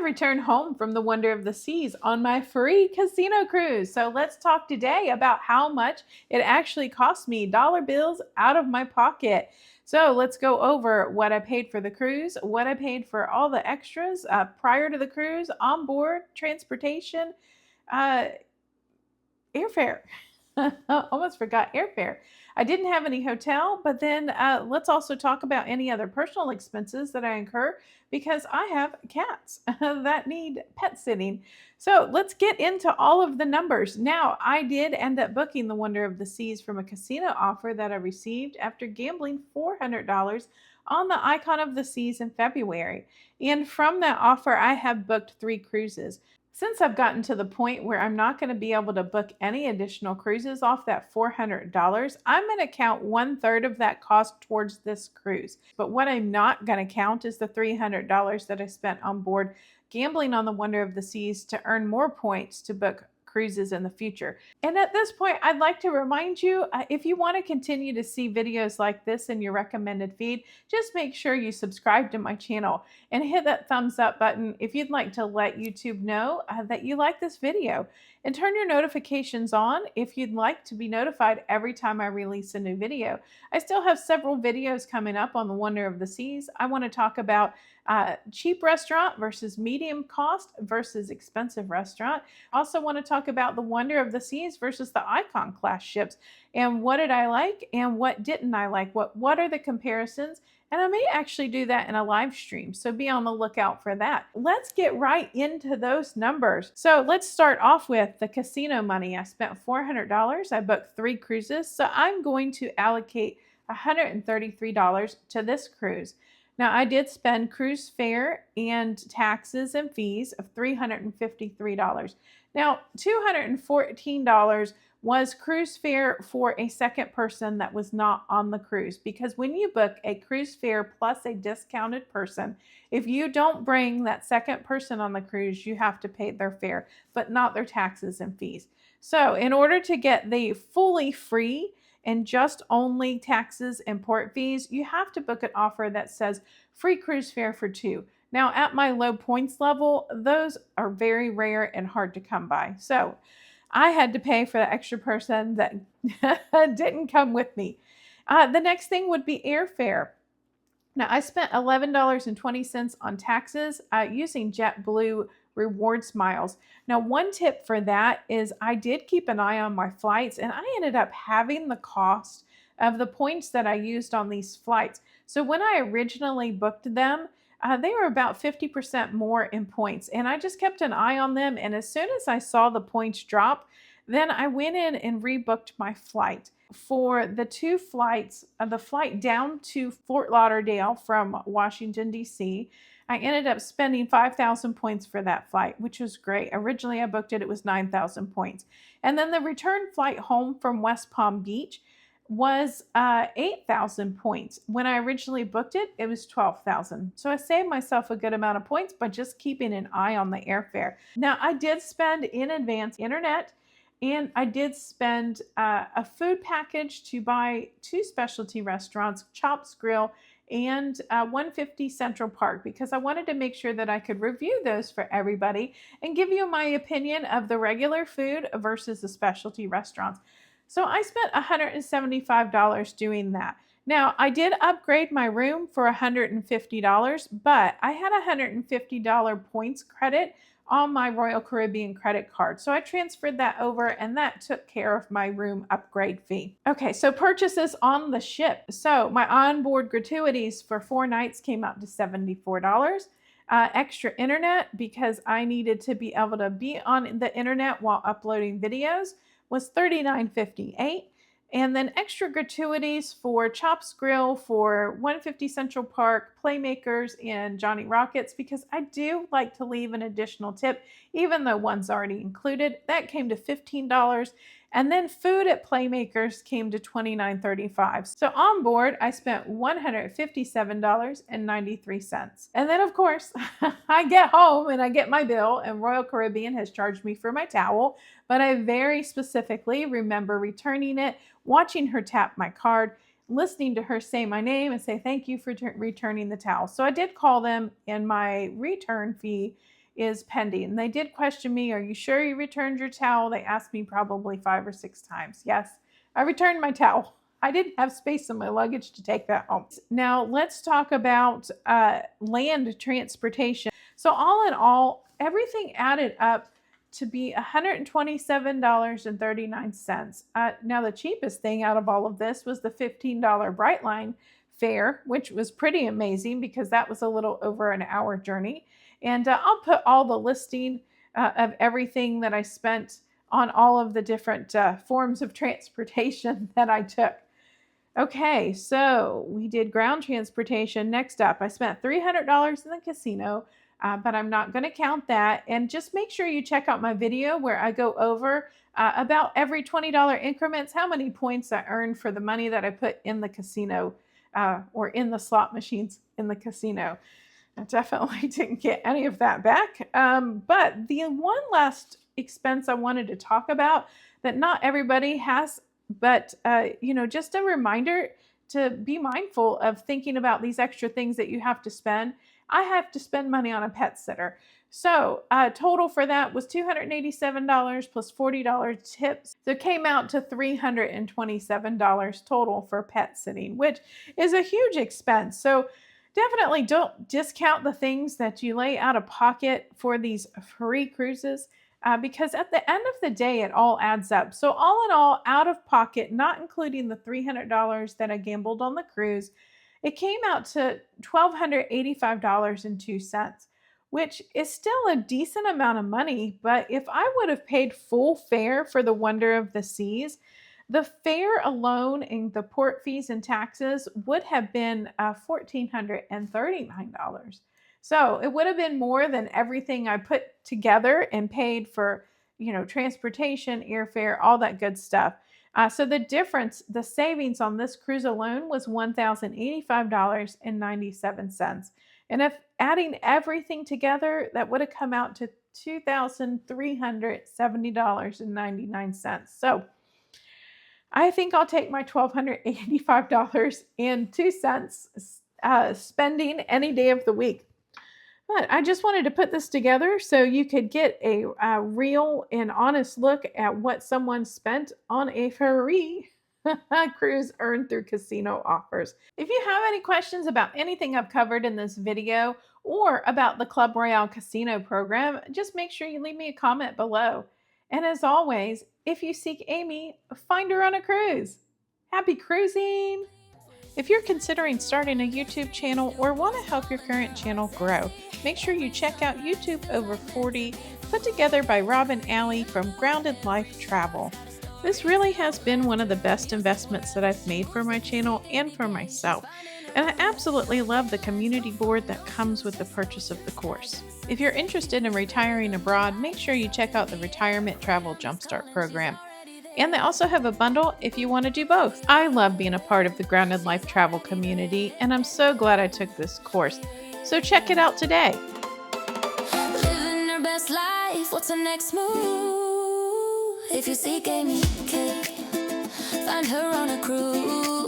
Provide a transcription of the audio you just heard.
have returned home from the wonder of the seas on my free casino cruise. So let's talk today about how much it actually cost me, dollar bills out of my pocket. So let's go over what I paid for the cruise, what I paid for all the extras prior to the cruise, onboard, transportation, uh, airfare. Almost forgot airfare. I didn't have any hotel, but then let's also talk about any other personal expenses that I incur because I have cats that need pet sitting. So let's get into all of the numbers. Now, I did end up booking the Wonder of the Seas from a casino offer that I received after gambling $400 on the Icon of the Seas in February. And from that offer, I have booked 3 cruises. Since I've gotten to the point where I'm not going to be able to book any additional cruises off that $400, I'm going to count 1/3 of that cost towards this cruise. But what I'm not going to count is the $300 that I spent on board gambling on the Wonder of the Seas to earn more points to book cruises in the future. And at this point, I'd like to remind you, if you want to continue to see videos like this in your recommended feed, just make sure you subscribe to my channel and hit that thumbs up button if you'd like to let YouTube know that you like this video. And turn your notifications on if you'd like to be notified every time I release a new video. I still have several videos coming up on the Wonder of the Seas. I want to talk about cheap restaurant versus medium cost versus expensive restaurant. Also want to talk about the Wonder of the Seas versus the Icon class ships and what did I like and what didn't I like. What are the comparisons? And I may actually do that in a live stream, so be on the lookout for that. Let's get right into those numbers. So let's start off with the casino money. I spent $400. I booked 3 cruises, so I'm going to allocate $133 to this cruise. Now, I did spend cruise fare and taxes and fees of $353. Now, $214 was cruise fare for a second person that was not on the cruise, because when you book a cruise fare plus a discounted person, if you don't bring that second person on the cruise, you have to pay their fare, but not their taxes and fees. So in order to get the fully free and just only taxes and port fees, you have to book an offer that says free cruise fare for 2. Now, at my low points level, those are very rare and hard to come by. So I had to pay for the extra person that didn't come with me. The next thing would be airfare. Now, I spent $11.20 on taxes using JetBlue Rewards miles. Now, one tip for that is I did keep an eye on my flights, and I ended up having the cost of the points that I used on these flights. So when I originally booked them, they were about 50% more in points, and I just kept an eye on them. And as soon as I saw the points drop, then I went in and rebooked my flight. For the 2 flights, the flight down to Fort Lauderdale from Washington, D.C., I ended up spending 5,000 points for that flight, which was great. Originally, I booked it, it was 9,000 points. And then the return flight home from West Palm Beach was 8,000 points. When I originally booked it, it was 12,000. So I saved myself a good amount of points by just keeping an eye on the airfare. Now, I did spend in advance internet, and I did spend a food package to buy 2 specialty restaurants, Chops Grill and 150 Central Park, because I wanted to make sure that I could review those for everybody and give you my opinion of the regular food versus the specialty restaurants. So I spent $175 doing that. Now, I did upgrade my room for $150, but I had a $150 points credit on my Royal Caribbean credit card. So I transferred that over, and that took care of my room upgrade fee. Okay, so purchases on the ship. So my onboard gratuities for 4 nights came out to $74. Extra internet, because I needed to be able to be on the internet while uploading videos, was $39.58. And then extra gratuities for Chops Grill, for 150 Central Park, Playmakers, and Johnny Rockets, because I do like to leave an additional tip, even though one's already included. That came to $15. And then food at Playmakers came to $29.35. So on board, I spent $157.93. And then, of course, I get home and I get my bill, and Royal Caribbean has charged me for my towel, but I very specifically remember returning it, watching her tap my card, listening to her say my name and say thank you for returning the towel. So I did call them, and my return fee is pending. They did question me, are you sure you returned your towel? They asked me probably 5 or 6 times. Yes, I returned my towel. I didn't have space in my luggage to take that home. Now let's talk about land transportation. So all in all, everything added up to be $127.39. Now the cheapest thing out of all of this was the $15 Brightline fare, which was pretty amazing because that was a little over an hour journey. And I'll put all the listing of everything that I spent on all of the different forms of transportation that I took. Okay, so we did ground transportation. Next up, I spent $300 in the casino, but I'm not going to count that. And just make sure you check out my video where I go over about every $20 increments, how many points I earned for the money that I put in the casino or in the slot machines in the casino. I definitely didn't get any of that back. But the one last expense I wanted to talk about that not everybody has, but just a reminder to be mindful of thinking about these extra things that you have to spend. I have to spend money on a pet sitter. So total for that was $287 plus $40 tips. So it came out to $327 total for pet sitting, which is a huge expense. So definitely don't discount the things that you lay out of pocket for these free cruises. Because at the end of the day, it all adds up. So all in all, out of pocket, not including the $300 that I gambled on the cruise, it came out to $1,285.02, which is still a decent amount of money. But if I would have paid full fare for the Wonder of the Seas, the fare alone and the port fees and taxes would have been $1,439. So it would have been more than everything I put together and paid for, transportation, airfare, all that good stuff. So the difference, the savings on this cruise alone was $1,085.97. And if adding everything together, that would have come out to $2,370.99. So I think I'll take my $1,285.02 spending any day of the week. But I just wanted to put this together so you could get a real and honest look at what someone spent on a free cruise earned through casino offers. If you have any questions about anything I've covered in this video or about the Club Royale Casino program, just make sure you leave me a comment below. And as always, if you seek Amy, find her on a cruise. Happy cruising! If you're considering starting a YouTube channel or want to help your current channel grow, make sure you check out YouTube Over 40, put together by Rob and Allie from Grounded Life Travel. This really has been one of the best investments that I've made for my channel and for myself, and I absolutely love the community board that comes with the purchase of the course. If you're interested in retiring abroad, make sure you check out the Retirement Travel Jumpstart program. And they also have a bundle if you want to do both. I love being a part of the Grounded Life Travel community, and I'm so glad I took this course. So check it out today. Living her best life, what's the next move? If you seek Amy, find her on a cruise.